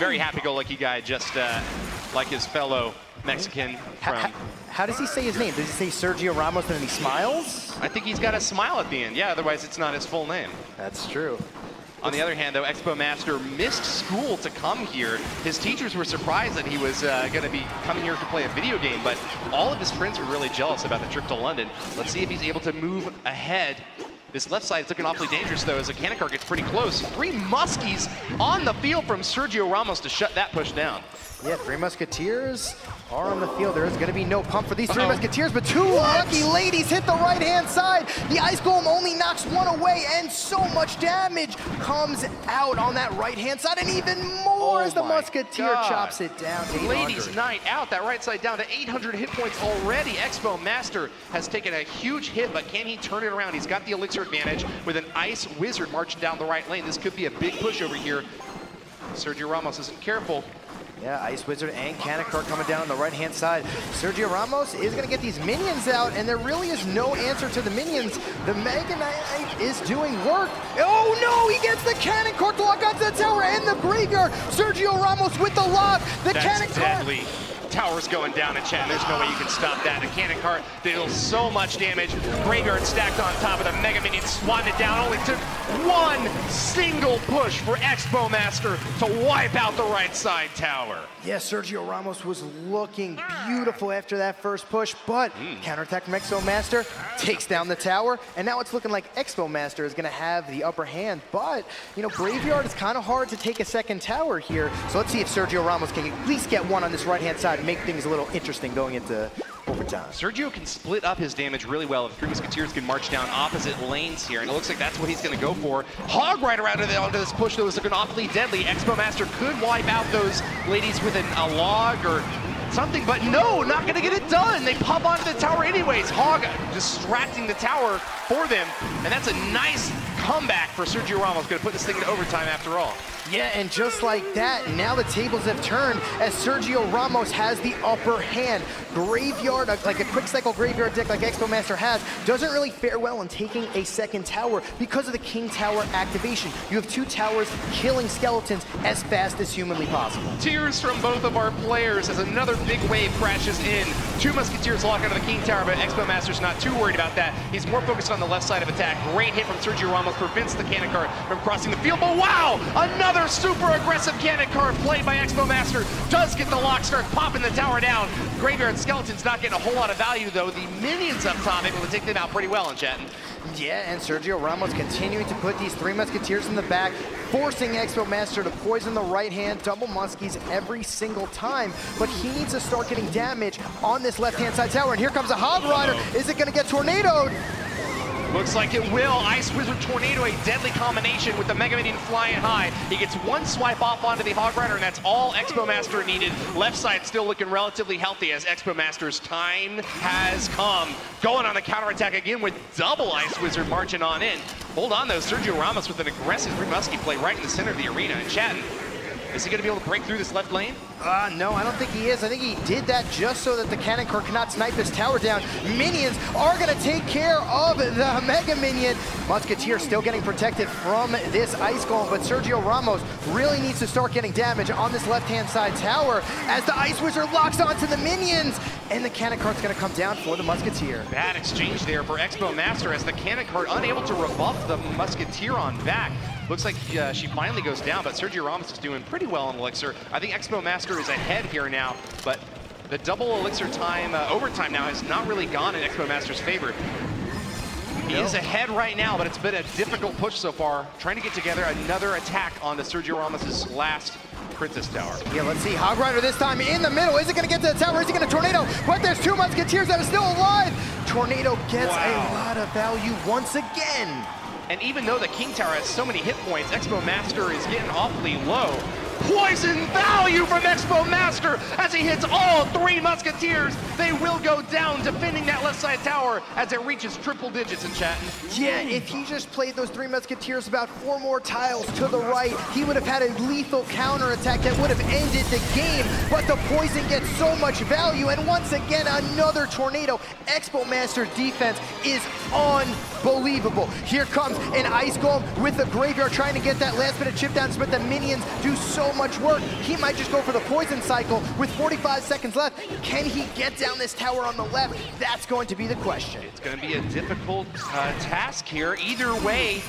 very happy-go-lucky guy, just like his fellow Mexican from... How does he say his name? Does he say SergioRamos and then he smiles? I think he's got a smile at the end. Yeah, otherwise it's not his full name. That's true. On the other hand, though, Expo Master missed school to come here. His teachers were surprised that he was going to be coming here to play a video game, but all of his friends were really jealous about the trip to London. Let's see if he's able to move ahead. This left side is looking awfully dangerous, though, as the cannon car gets pretty close. 3 Muskies on the field from SergioRamos to shut that push down. Yeah, 3 Musketeers are on the field. There is going to be no pump for these 3 Musketeers, but 2 lucky ladies hit the right-hand side. The Ice Golem only knocks 1 away, and so much damage comes out on that right-hand side, and even more as the Musketeer chops it down to 800. Ladies night out, that right side down to 800 hit points already. Expo Master has taken a huge hit, but can he turn it around? He's got the elixir advantage with an Ice Wizard marching down the right lane. This could be a big push over here. SergioRamos isn't careful. Yeah, Ice Wizard and Cannon Car coming down on the right-hand side. SergioRamos is going to get these minions out, and there really is no answer to the minions. The Mega Knight is doing work. Oh no, he gets the Cannon Car to lock onto the tower and the graveyard. SergioRamos with the lock. The Cannon Car. Deadly. Tower's going down in chat. There's no way you can stop that. The cannon cart deals so much damage. Graveyard stacked on top of the Mega Minion, swatting it down. Only took 1 single push for Expo Master to wipe out the right side tower. Yeah, SergioRamos was looking beautiful after that first push, but counterattack from Expo Master takes down the tower, and now it's looking like Expo Master is going to have the upper hand. But, you know, Graveyard is kind of hard to take a second tower here, so let's see if SergioRamos can at least get 1 on this right-hand side and make things a little interesting going into overtime. Sergio can split up his damage really well. The 3 Musketeers can march down opposite lanes here, and it looks like that's what he's going to go for. Hog Rider out of onto this push, though, is looking awfully deadly. Expo Master could wipe out those ladies with a log or something, but no, not going to get it done. They pop onto the tower anyways. Hog distracting the tower for them, and that's a nice comeback for SergioRamos. Going to put this thing into overtime after all. Yeah, and just like that, now the tables have turned as SergioRamos has the upper hand. Graveyard, like a quick cycle Graveyard deck like Expo Master has, doesn't really fare well in taking a second tower because of the King Tower activation. You have 2 towers killing skeletons as fast as humanly possible. Tears from both of our players as another big wave crashes in. 2 Musketeers lock onto the King Tower, but Expo Master's not too worried about that. He's more focused on the left side of attack. Great hit from SergioRamos, prevents the cannon cart from crossing the field, but wow! Another super aggressive cannon cart played by Expo Master does get the lock, start popping the tower down. Graveyard Skeleton's not getting a whole lot of value, though. The minions up top able to take them out pretty well in chat. Yeah, and SergioRamos continuing to put these 3 Musketeers in the back, forcing Expo Master to poison the right hand, double Muskies every single time. But he needs to start getting damage on this left-hand side tower. And here comes a Hog Rider. Is it going to get tornadoed? Looks like it will. Ice Wizard Tornado, a deadly combination with the Mega Minion flying high. He gets 1 swipe off onto the Hog Rider, and that's all Expo Master needed. Left side still looking relatively healthy as Expo Master's time has come. Going on the counterattack again with double Ice Wizard marching on in. Hold on though, SergioRamos with an aggressive 3 Muskie play right in the center of the arena. And chatting, is he going to be able to break through this left lane? No, I don't think he is. I think he did that just so that the cannon car cannot snipe his tower down. Minions are going to take care of the Mega Minion. Musketeer still getting protected from this Ice Golem, but SergioRamos really needs to start getting damage on this left-hand side tower as the Ice Wizard locks onto the minions, and the cannon cart's going to come down for the Musketeer. Bad exchange there for Expo Master as the cannon cart unable to rebuff the Musketeer on back. Looks like she finally goes down, but SergioRamos is doing pretty well on Elixir. I think Expo Master is ahead here now, but the double Elixir time, overtime now, has not really gone in Expo Master's favor. He is ahead right now, but it's been a difficult push so far, trying to get together another attack onto SergioRamos' last Princess Tower. Yeah, let's see. Hog Rider this time in the middle. Is it going to get to the tower? Is he going to tornado? But there's 2 Musketeers that are still alive. Tornado gets a lot of value once again. And even though the King Tower has so many hit points, Expo Master is getting awfully low. Poison value from Expo Master as he hits all 3 Musketeers. They will go down, defending that left side tower as it reaches triple digits in chat. Yeah, if he just played those 3 Musketeers about 4 more tiles to the right, he would have had a lethal counterattack that would have ended the game. But the poison gets so much value, and once again, another tornado. Expo Master's defense is on unbelievable. Here comes an Ice Golem with the Graveyard trying to get that last bit of chip downs, but the minions do so much work. He might just go for the poison cycle with 45 seconds left. Can he get down this tower on the left? That's going to be the question. It's going to be a difficult task here. Either way,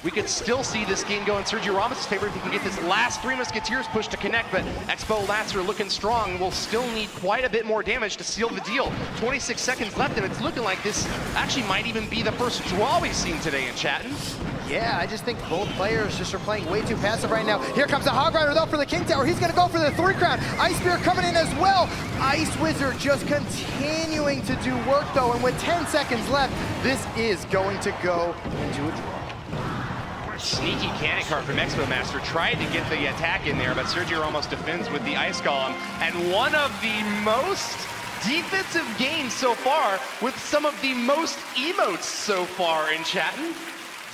we could still see this game go in SergioRamos' favor if he can get this last 3 Musketeers push to connect, but Expo Laster looking strong will still need quite a bit more damage to seal the deal. 26 seconds left, and it's looking like this actually might even be the first draw we've seen today in Chatton. Yeah, I just think both players just are playing way too passive right now. Here comes the Hog Rider though for the King Tower. He's gonna go for the 3 crown. Ice Spear coming in as well. Ice Wizard just continuing to do work though, and with 10 seconds left, this is going to go into a draw. Sneaky cannon cart from Expo Master tried to get the attack in there, but SergioRamos defends with the Ice Golem. And one of the most defensive games so far with some of the most emotes so far in Chatton.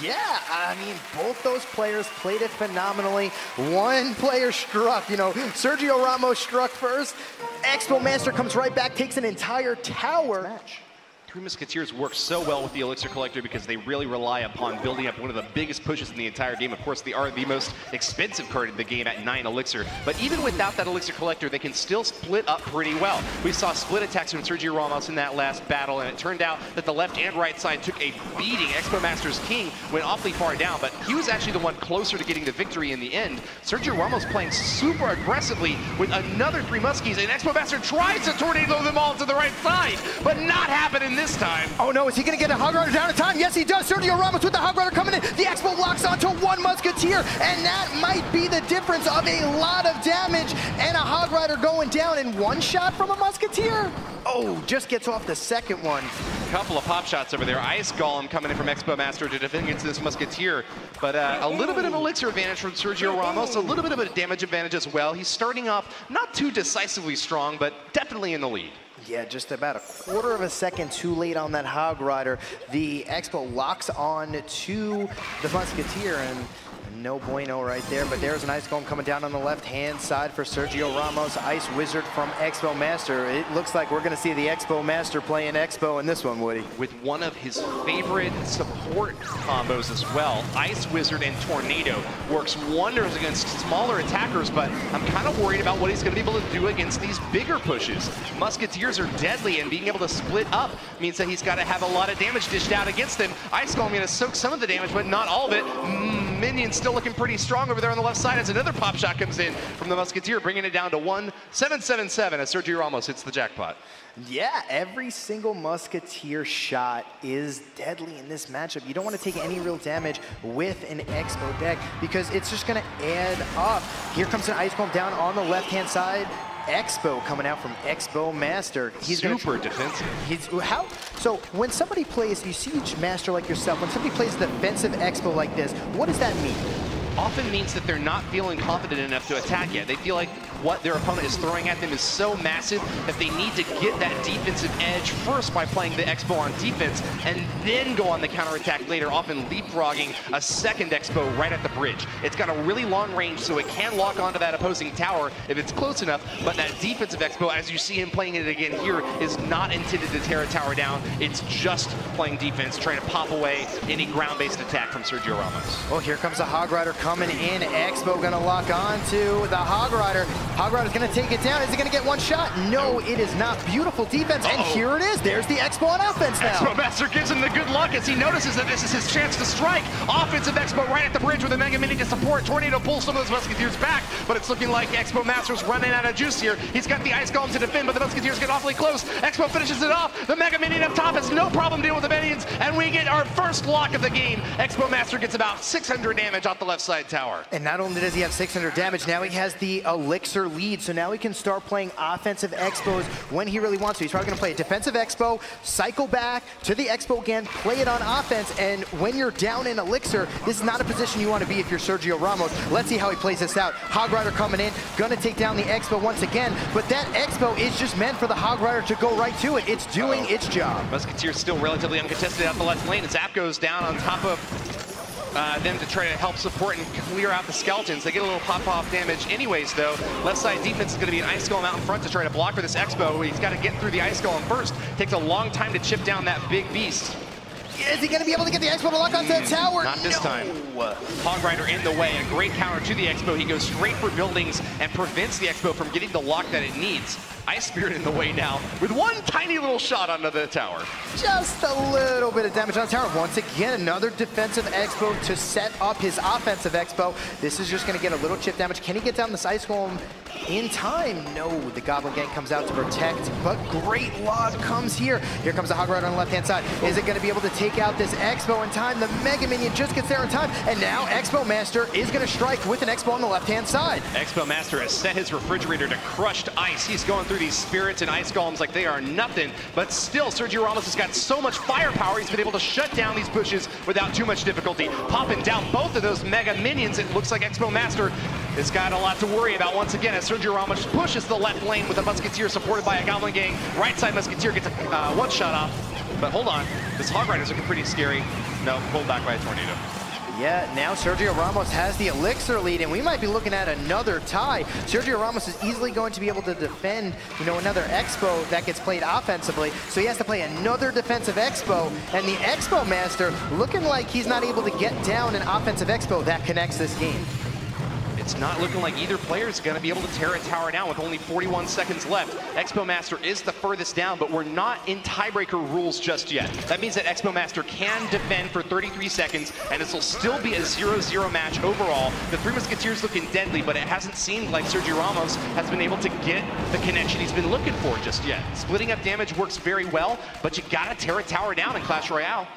Yeah, I mean, both those players played it phenomenally. One player struck, you know, SergioRamos struck first. Expo Master comes right back, takes an entire tower. Match. 3 Musketeers work so well with the Elixir Collector because they really rely upon building up one of the biggest pushes in the entire game. Of course, they are the most expensive card in the game at 9 Elixir. But even without that Elixir Collector, they can still split up pretty well. We saw split attacks from SergioRamos in that last battle, and it turned out that the left and right side took a beating. Expo Master's King went awfully far down, but he was actually the one closer to getting the victory in the end. SergioRamos playing super aggressively with another 3 Muskies, and Expo Master tries to tornado them all to the right side, but not happening this time. Oh no, is he gonna get a Hog Rider down in time? Yes, he does. SergioRamos with the Hog Rider coming in. The Expo locks onto 1 Musketeer, and that might be the difference of a lot of damage, and a Hog Rider going down in 1 shot from a Musketeer. Oh, just gets off the second one. Couple of pop shots over there. Ice Golem coming in from Expo Master to defend against this Musketeer, but a little bit of Elixir advantage from SergioRamos, a little bit of a damage advantage as well. He's starting off not too decisively strong, but definitely in the lead. Yeah, just about a quarter of a second too late on that Hog Rider. The Expo locks on to the Musketeer, and no bueno right there, but there's an Ice Golem coming down on the left-hand side for SergioRamos. Ice Wizard from Expo Master. It looks like we're going to see the Expo Master playing Expo in this one, Woody. With one of his favorite support combos as well, Ice Wizard and Tornado works wonders against smaller attackers, but I'm kind of worried about what he's going to be able to do against these bigger pushes. Musketeers are deadly, and being able to split up means that he's got to have a lot of damage dished out against them. Ice Golem going to soak some of the damage, but not all of it. Minions still looking pretty strong over there on the left side as another pop shot comes in from the Musketeer, bringing it down to 1-7-7-7 as SergioRamos hits the jackpot. Yeah, every single Musketeer shot is deadly in this matchup. You don't want to take any real damage with an Expo deck because it's just going to add up. Here comes an Ice Golem down on the left-hand side. Expo coming out from Expo Master. He's super defensive. So when somebody plays, you see each master like yourself, when somebody plays defensive Expo like this, what does that mean? Often means that they're not feeling confident enough to attack yet. They feel like what their opponent is throwing at them is so massive that they need to get that defensive edge first by playing the Expo on defense and then go on the counterattack later, often leapfrogging a second Expo right at the bridge. It's got a really long range, so it can lock onto that opposing tower if it's close enough, but that defensive Expo, as you see him playing it again here, is not intended to tear a tower down. It's just playing defense, trying to pop away any ground-based attack from SergioRamos. Well, here comes the Hog Rider coming in. Expo gonna lock on to the Hog Rider. Hog Rider's gonna take it down. Is he gonna get 1 shot? No, it is not. Beautiful defense, and here it is. There's the Expo on offense now. Expo Master gives him the good luck as he notices that this is his chance to strike. Offensive Expo right at the bridge with a Mega Mini to support. Tornado pulls some of those Musketeers back, but it's looking like Expo Master's running out of juice here. He's got the Ice Golem to defend, but the Musketeers get awfully close. Expo finishes it off. The Mega Minion up top has no problem dealing with the minions, and we get our first lock of the game. Expo Master gets about 600 damage off the left side tower. And not only does he have 600 damage, now he has the Elixir lead, so now he can start playing offensive Expos when he really wants to. He's probably going to play a defensive Expo, cycle back to the Expo again, play it on offense, and when you're down in Elixir, this is not a position you want to be if you're SergioRamos. Let's see how he plays this out. Hog Rider coming in, going to take down the Expo once again, but that Expo is just meant for the Hog Rider to go right to it. It's doing its job. Musketeer's still relatively uncontested out the left lane. Zap goes down on top of them to try to help support and clear out the skeletons. They get a little pop-off damage anyways, though. Left side defense is going to be an Ice Golem out in front to try to block for this Expo. He's got to get through the Ice Golem first. Takes a long time to chip down that big beast. Is he going to be able to get the Expo to lock onto the tower? Not this time. Hog Rider in the way. A great counter to the Expo. He goes straight for buildings and prevents the Expo from getting the lock that it needs. Ice Spirit in the way now with one tiny little shot onto the tower. Just a little bit of damage on the tower. Once again, another defensive Expo to set up his offensive Expo. This is just going to get a little chip damage. Can he get down this Ice Golem in time? No, the Goblin Gang comes out to protect, but great log comes here. Here comes the Hog Rider on the left-hand side. Is it going to be able to take out this Expo in time? The Mega Minion just gets there in time, and now Expo Master is going to strike with an Expo on the left-hand side. Expo Master has set his refrigerator to crushed ice. He's going through these spirits and ice golems like they are nothing, but still SergioRamos has got so much firepower, he's been able to shut down these bushes without too much difficulty. Popping down both of those Mega Minions, it looks like Expo Master has got a lot to worry about once again as SergioRamos pushes the left lane with a Musketeer supported by a Goblin Gang. Right side Musketeer gets a one shot off, but hold on, this Hog Rider's looking pretty scary. No, pulled back by a tornado. Yeah, now SergioRamos has the Elixir lead, and we might be looking at another tie. SergioRamos is easily going to be able to defend, another Expo that gets played offensively, so he has to play another defensive Expo, and the Expo Master looking like he's not able to get down an offensive Expo that connects this game. It's not looking like either player is going to be able to tear a tower down with only 41 seconds left. Expo Master is the furthest down, but we're not in tiebreaker rules just yet. That means that Expo Master can defend for 33 seconds, and this will still be a 0-0 match overall. The Three Musketeers looking deadly, but it hasn't seemed like SergioRamos has been able to get the connection he's been looking for just yet. Splitting up damage works very well, but you gotta tear a tower down in Clash Royale.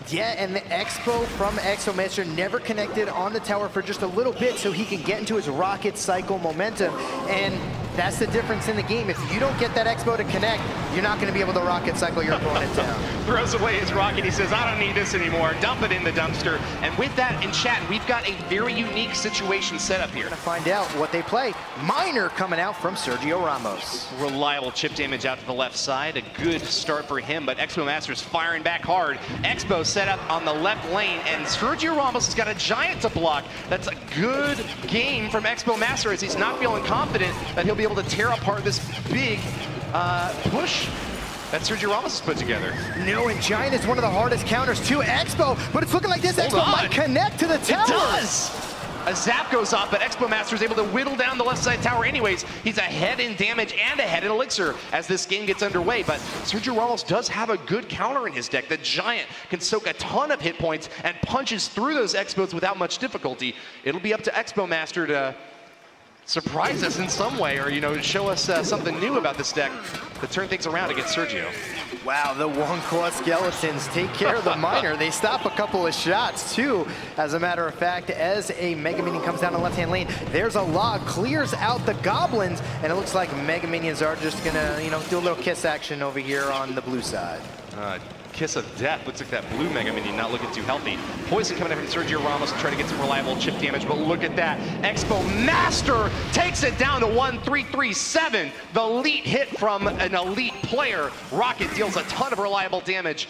Yeah, and the Expo from Expo Master never connected on the tower for just a little bit so he can get into his rocket cycle momentum. And that's the difference in the game. If you don't get that Expo to connect, you're not going to be able to rocket cycle your opponent down. Throws away his rocket. He says, I don't need this anymore. Dump it in the dumpster. And with that in chat, we've got a very unique situation set up here. We're going to find out what they play. Miner coming out from SergioRamos. Reliable chip damage out to the left side. A good start for him, but Expo Master's firing back hard. Expo set up on the left lane, and SergioRamos has got a Giant to block. That's a good game from Expo Master as he's not feeling confident that he'll be able to tear apart this big push that SergioRamos has put together. No, and Giant is one of the hardest counters to Expo, but it's looking like this Expo might connect to the tower. It does! A zap goes off, but Expo Master is able to whittle down the left side tower anyways. He's ahead in damage and ahead in elixir as this game gets underway, but SergioRamos does have a good counter in his deck. The Giant can soak a ton of hit points and punches through those Expos without much difficulty. It'll be up to Expo Master to surprise us in some way, or show us something new about this deck to turn things around against Sergio. Wow, the one-claw Skeletons take care of the Miner. They stop a couple of shots too, as a matter of fact, as a Mega Minion comes down the left-hand lane. There's a log, clears out the Goblins, and it looks like Mega Minions are just gonna, do a little kiss action over here on the blue side. Kiss of death. Looks like that blue Mega Minion not looking too healthy. Poison coming in from SergioRamos to try to get some reliable chip damage, but look at that. Expo Master takes it down to 1-3-3-7. The elite hit from an elite player. Rocket deals a ton of reliable damage,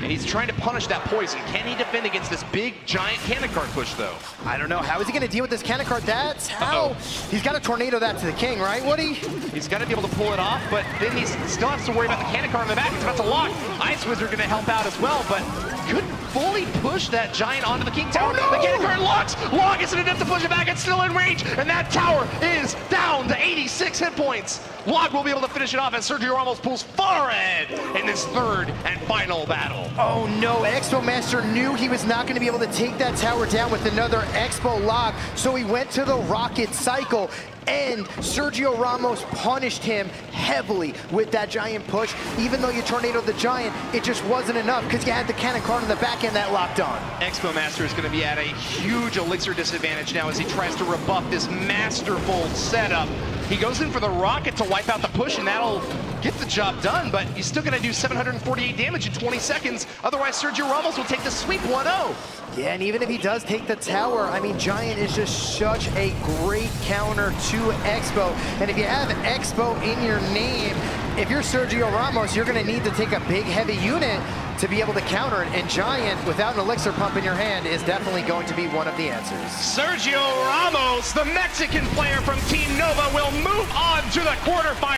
and he's trying to punish that poison. Can he defend against this big, giant cannon card push, though? I don't know. How is he going to deal with this cannon card? That's how. He's got to tornado that to the king, right, Woody? He's got to be able to pull it off, but then he still has to worry about the cannon card in the back. It's about to lock. Ice Wizard going to help out as well, but couldn't fully push that Giant onto the king tower. Oh, no! The cannon card locks. Log isn't enough to push it back. It's still in range, and that tower is down to 86 hit points. Log will be able to finish it off as SergioRamos pulls far ahead in this third and final battle. Oh no, Expo Master knew he was not going to be able to take that tower down with another Expo Log, so he went to the rocket cycle, and SergioRamos punished him heavily with that Giant push. Even though you tornadoed the Giant, it just wasn't enough because you had the cannon card on the back end that locked on. Expo Master is going to be at a huge elixir disadvantage now as he tries to rebuff this masterful setup. He goes in for the rocket to wipe out the push, and that'll get the job done, but he's still going to do 748 damage in 20 seconds. Otherwise, SergioRamos will take the sweep 1-0. Yeah, and even if he does take the tower, I mean, Giant is just such a great counter to Expo. And if you have Expo in your name, if you're SergioRamos, you're going to need to take a big, heavy unit to be able to counter it. And Giant, without an elixir pump in your hand, is definitely going to be one of the answers. SergioRamos, the Mexican player from Team Nova, will move on to the quarterfinals.